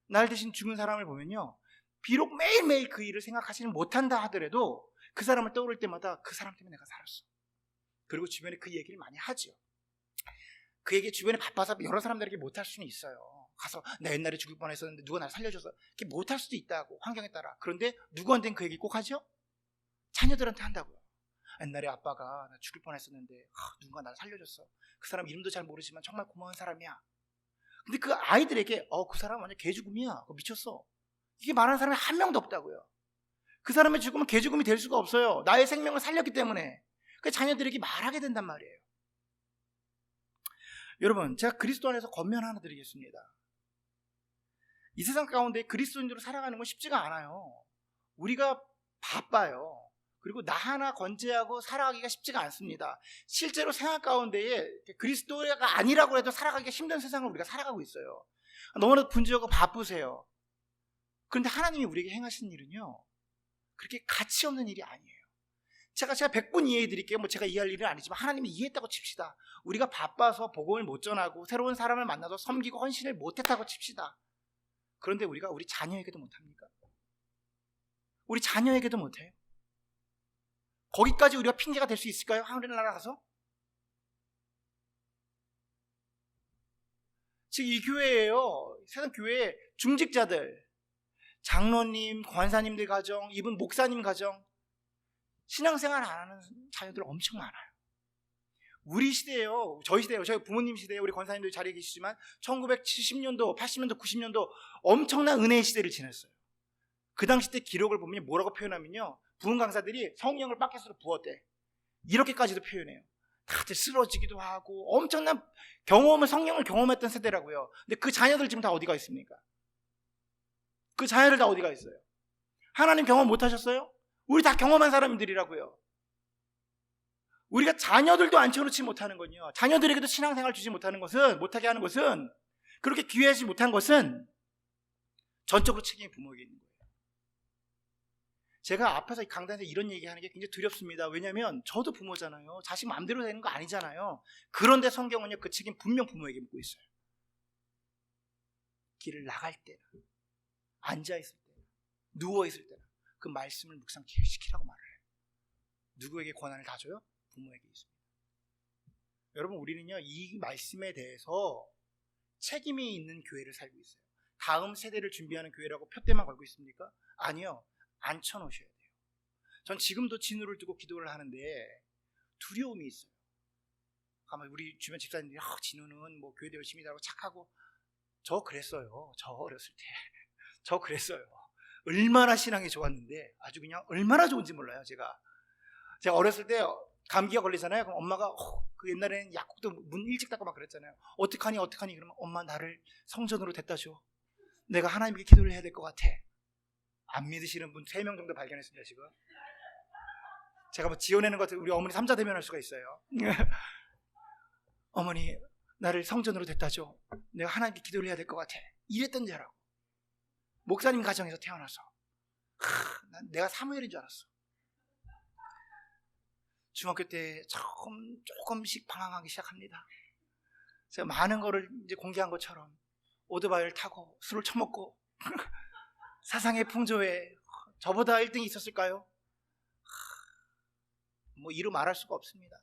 날 대신 죽은 사람을 보면요, 비록 매일매일 그 일을 생각하지는 못한다 하더라도 그 사람을 떠오를 때마다 그 사람 때문에 내가 살았어. 그리고 주변에 그 얘기를 많이 하죠. 그 얘기 주변에 바빠서 여러 사람들에게 못할 수는 있어요. 가서 나 옛날에 죽을 뻔했었는데 누가 날 살려줘서 이렇게 못할 수도 있다고, 환경에 따라. 그런데 누구한테는 그 얘기 꼭 하죠? 자녀들한테 한다고요. 옛날에 아빠가 나 죽을 뻔했었는데 누군가 날 살려줬어. 그 사람 이름도 잘 모르지만 정말 고마운 사람이야. 근데 그 아이들에게 그 사람 완전 개죽음이야. 그거 미쳤어. 이게 말하는 사람이 한 명도 없다고요. 그 사람의 죽음은 개죽음이 될 수가 없어요. 나의 생명을 살렸기 때문에. 그 자녀들에게 말하게 된단 말이에요. 여러분, 제가 그리스도 안에서 권면 하나 드리겠습니다. 이 세상 가운데 그리스도인으로 살아가는 건 쉽지가 않아요. 우리가 바빠요. 그리고 나 하나 건재하고 살아가기가 쉽지가 않습니다. 실제로 생활 가운데에 그리스도가 아니라고 해도 살아가기가 힘든 세상을 우리가 살아가고 있어요. 너무나도 분주하고 바쁘세요. 그런데 하나님이 우리에게 행하신 일은요, 그렇게 가치 없는 일이 아니에요. 제가 100분 이해해 드릴게요. 제가 이해할 일은 아니지만 하나님이 이해했다고 칩시다. 우리가 바빠서 복음을 못 전하고 새로운 사람을 만나서 섬기고 헌신을 못했다고 칩시다. 그런데 우리가 우리 자녀에게도 못합니까? 우리 자녀에게도 못해요. 거기까지 우리가 핑계가 될 수 있을까요? 하늘나라 가서? 지금 이 교회예요. 세상 교회에 중직자들, 장로님, 권사님들 가정, 이분 목사님 가정, 신앙생활 안 하는 자녀들 엄청 많아요. 우리 시대예요. 저희 시대예요. 저희 부모님 시대에 우리 권사님들 자리에 계시지만 1970년도, 80년도, 90년도 엄청난 은혜의 시대를 지냈어요. 그 당시 때 기록을 보면 뭐라고 표현하면요, 부흥 강사들이 성령을 바켓으로 부었대. 이렇게까지도 표현해요. 다들 쓰러지기도 하고 엄청난 경험을, 성령을 경험했던 세대라고요. 근데 그 자녀들 지금 다 어디가 있습니까? 그 자녀들 다 어디가 있어요? 하나님 경험 못 하셨어요? 우리 다 경험한 사람들이라고요. 우리가 자녀들도 앉혀놓지 못하는 건요, 자녀들에게도 신앙생활 주지 못하는 것은, 못하게 하는 것은, 그렇게 기회하지 못한 것은 전적으로 책임이 부모에게 있는 거예요. 제가 앞에서 강단에서 이런 얘기하는 게 굉장히 두렵습니다. 왜냐하면 저도 부모잖아요. 자식 마음대로 되는 거 아니잖아요. 그런데 성경은요, 그 책임 분명 부모에게 묻고 있어요. 길을 나갈 때나, 앉아있을 때나, 누워있을 때나 그 말씀을 묵상시키라고 말을 해요. 누구에게 권한을 다 줘요? 부모에게 있습니다. 여러분, 우리는요, 이 말씀에 대해서 책임이 있는 교회를 살고 있어요. 다음 세대를 준비하는 교회라고 표대만 걸고 있습니까? 아니요. 앉혀놓으셔야 돼요. 전 지금도 진우를 두고 기도를 하는데 두려움이 있어요. 아마 우리 주변 집사님들이 진우는 뭐 교회도 열심히 다니고 착하고, 저 그랬어요. 저 어렸을 때 저 그랬어요. 얼마나 신앙이 좋았는데, 아주 그냥 얼마나 좋은지 몰라요. 제가 어렸을 때 감기가 걸리잖아요. 그럼 엄마가 그 옛날에는 약국도 문 일찍 닫고 막 그랬잖아요. 어떡하니 그러면 엄마, 나를 성전으로 데려다 줘. 내가 하나님께 기도를 해야 될 것 같아. 안 믿으시는 분 3명 정도 발견했습니다. 지금 제가 뭐 지어내는 것 같아요. 우리 어머니 3자 대면할 수가 있어요. 어머니, 나를 성전으로 데려다 줘. 내가 하나님께 기도를 해야 될 것 같아. 이랬던 줄 알고. 목사님 가정에서 태어나서 내가 사무엘인 줄 알았어. 중학교 때 조금씩 방황하기 시작합니다. 제가 많은 거를 이제 공개한 것처럼 오토바이를 타고 술을 처먹고 사상의 풍조에 저보다 1등이 있었을까요? 뭐 이루 말할 수가 없습니다.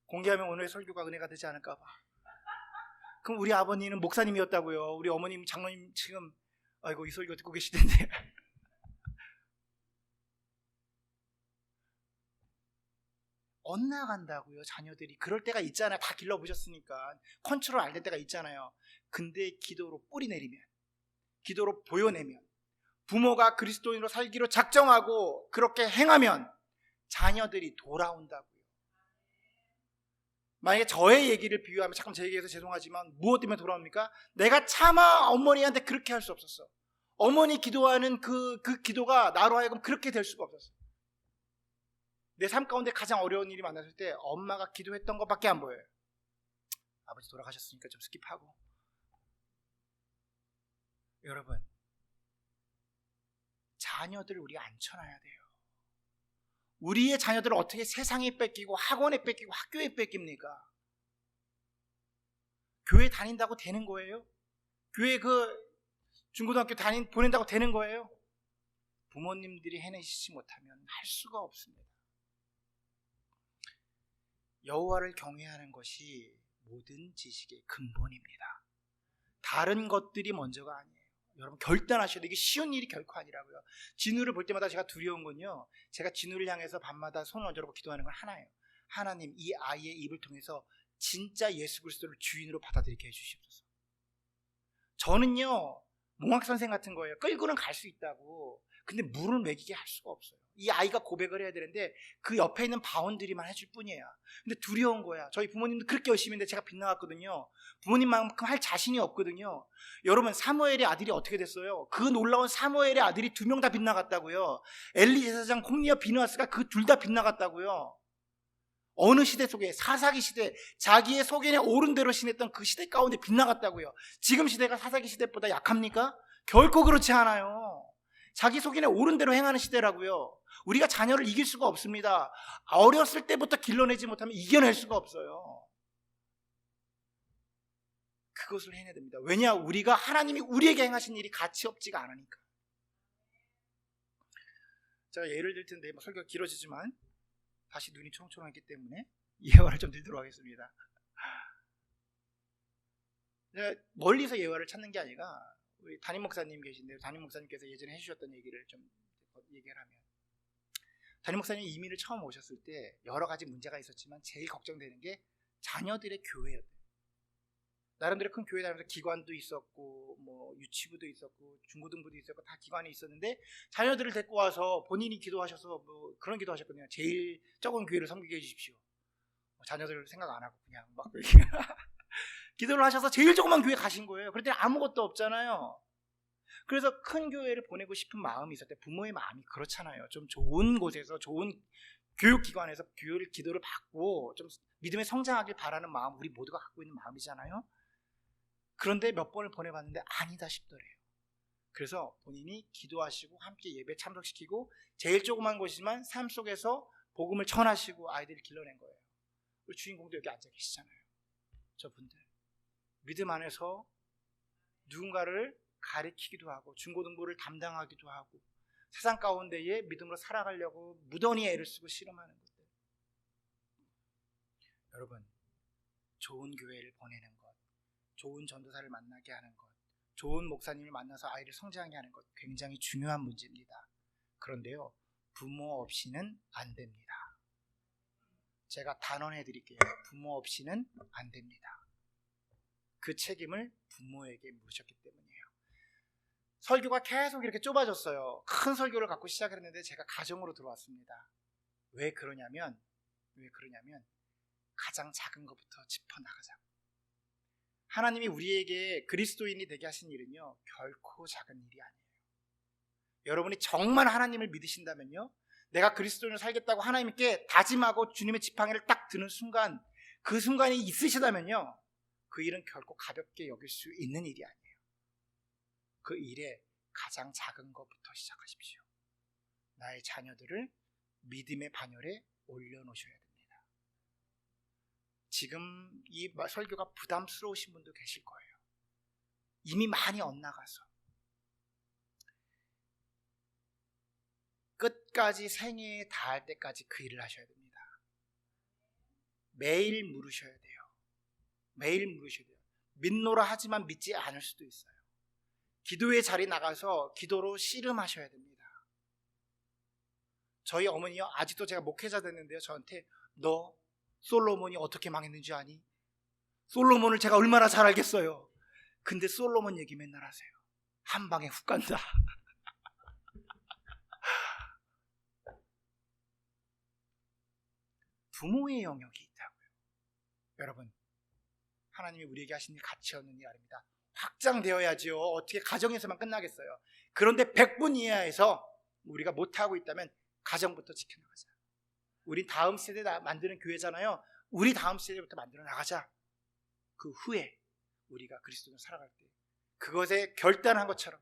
공개하면 오늘의 설교가 은혜가 되지 않을까 봐. 그럼 우리 아버님은 목사님이었다고요. 우리 어머님, 장로님 지금 아이고 이 설교 듣고 계시던데. 엇나간다고요. 자녀들이 그럴 때가 있잖아요. 다 길러보셨으니까 컨트롤 안 될 때가 있잖아요. 근데 기도로 뿌리 내리면, 기도로 보여내면, 부모가 그리스도인으로 살기로 작정하고 그렇게 행하면 자녀들이 돌아온다고요. 만약에 저의 얘기를 비유하면, 잠깐 제 얘기해서 죄송하지만 무엇 때문에 돌아옵니까? 내가 차마 어머니한테 그렇게 할 수 없었어. 어머니 기도하는 그 기도가 나로 하여금 그렇게 될 수가 없었어. 내 삶 가운데 가장 어려운 일이 만났을 때 엄마가 기도했던 것밖에 안 보여요. 아버지 돌아가셨으니까 좀 스킵하고. 여러분, 자녀들을 우리가 앉혀놔야 돼요. 우리의 자녀들을 어떻게 세상에 뺏기고 학원에 뺏기고 학교에 뺏깁니까? 교회 다닌다고 되는 거예요? 교회 중고등학교 보낸다고 되는 거예요? 부모님들이 해내시지 못하면 할 수가 없습니다. 여호와를 경외하는 것이 모든 지식의 근본입니다. 다른 것들이 먼저가 아니에요. 여러분 결단하셔야 돼요. 이게 쉬운 일이 결코 아니라고요. 진우를 볼 때마다 제가 두려운 건요, 제가 진우를 향해서 밤마다 손을 얹어놓고 기도하는 건 하나예요. 하나님, 이 아이의 입을 통해서 진짜 예수 그리스도를 주인으로 받아들이게 해주시옵소서. 저는요, 몽학선생 같은 거예요. 끌고는 갈 수 있다고. 근데 물을 먹이게 할 수가 없어요. 이 아이가 고백을 해야 되는데 그 옆에 있는 바운드리만 해줄 뿐이에요. 근데 두려운 거야. 저희 부모님도 그렇게 열심히 했는데 제가 빗나갔거든요. 부모님만큼 할 자신이 없거든요. 여러분, 사무엘의 아들이 어떻게 됐어요? 그 놀라운 사무엘의 아들이 2명 다 빗나갔다고요. 엘리 제사장, 홈리와 비느하스가 그 둘 다 빗나갔다고요. 어느 시대 속에, 사사기 시대, 자기의 소견에 옳은 대로 신했던 그 시대 가운데 빗나갔다고요. 지금 시대가 사사기 시대보다 약합니까? 결코 그렇지 않아요. 자기 소견에 옳은 대로 행하는 시대라고요. 우리가 자녀를 이길 수가 없습니다. 어렸을 때부터 길러내지 못하면 이겨낼 수가 없어요. 그것을 해내야 됩니다. 왜냐? 우리가 하나님이 우리에게 행하신 일이 가치 없지가 않으니까. 제가 예를 들 텐데 설교가 길어지지만 다시 눈이 초롱초롱했기 때문에 예화를 좀 들도록 하겠습니다. 멀리서 예화를 찾는 게 아니라 우리 담임 목사님 계신데 담임 목사님께서 예전에 해주셨던 얘기를 좀 얘기를 하면, 담임 목사님 이민을 처음 오셨을 때 여러 가지 문제가 있었지만 제일 걱정되는 게 자녀들의 교회였대요. 나름대로 큰 교회 다니면서 기관도 있었고 뭐 유치부도 있었고 중고등부도 있었고 다 기관이 있었는데 자녀들을 데리고 와서 본인이 기도하셔서 뭐 그런 기도하셨거든요. 제일 적은 교회를 섬기게 해주십시오. 자녀들 생각 안 하고 그냥 막 기도를 하셔서 제일 조그만 교회 가신 거예요. 그런데 아무것도 없잖아요. 그래서 큰 교회를 보내고 싶은 마음이 있을 때 부모의 마음이 그렇잖아요. 좀 좋은 곳에서 좋은 교육기관에서 기도를 받고 좀 믿음에 성장하길 바라는 마음, 우리 모두가 갖고 있는 마음이잖아요. 그런데 몇 번을 보내봤는데 아니다 싶더래요. 그래서 본인이 기도하시고 함께 예배 참석시키고 제일 조그만 곳이지만 삶 속에서 복음을 전하시고 아이들을 길러낸 거예요. 우리 주인공도 여기 앉아 계시잖아요. 저분들 믿음 안에서 누군가를 가리키기도 하고 중고등부를 담당하기도 하고 세상 가운데에 믿음으로 살아가려고 무던히 애를 쓰고 씨름하는 것들. 여러분, 좋은 교회를 보내는 것, 좋은 전도사를 만나게 하는 것, 좋은 목사님을 만나서 아이를 성장하게 하는 것 굉장히 중요한 문제입니다. 그런데요, 부모 없이는 안 됩니다. 제가 단언해 드릴게요. 부모 없이는 안 됩니다. 그 책임을 부모에게 물으셨기 때문이에요. 설교가 계속 이렇게 좁아졌어요. 큰 설교를 갖고 시작을 했는데 제가 가정으로 들어왔습니다. 왜 그러냐면 가장 작은 것부터 짚어나가자. 하나님이 우리에게 그리스도인이 되게 하신 일은요, 결코 작은 일이 아니에요. 여러분이 정말 하나님을 믿으신다면요, 내가 그리스도인으로 살겠다고 하나님께 다짐하고 주님의 지팡이를 딱 드는 순간, 그 순간이 있으시다면요, 그 일은 결코 가볍게 여길 수 있는 일이 아니에요. 그 일에 가장 작은 것부터 시작하십시오. 나의 자녀들을 믿음의 반열에 올려놓으셔야 됩니다. 지금 이 설교가 부담스러우신 분도 계실 거예요. 이미 많이 엇나가서 끝까지 생애에 닿을 때까지 그 일을 하셔야 됩니다. 매일 물으셔야 돼요. 매일 물으셔야 돼요. 믿노라 하지만 믿지 않을 수도 있어요. 기도의 자리 나가서 기도로 씨름하셔야 됩니다. 저희 어머니요, 아직도 제가 목회자 됐는데요, 저한테 너 솔로몬이 어떻게 망했는지 아니? 솔로몬을 제가 얼마나 잘 알겠어요. 근데 솔로몬 얘기 맨날 하세요. 한 방에 훅 간다. 부모의 영역이 있다고요. 여러분, 하나님이 우리에게 하신 일 가치 없는 일 아닙니다. 확장되어야지요. 어떻게 가정에서만 끝나겠어요. 그런데 100분 이하에서 우리가 못하고 있다면 가정부터 지켜나가자. 우리 다음 세대 만드는 교회잖아요. 우리 다음 세대부터 만들어 나가자. 그 후에 우리가 그리스도로 살아갈 때 그것에 결단한 것처럼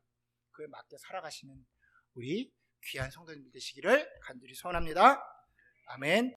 그에 맞게 살아가시는 우리 귀한 성도님들 되시기를 간절히 소원합니다. 아멘.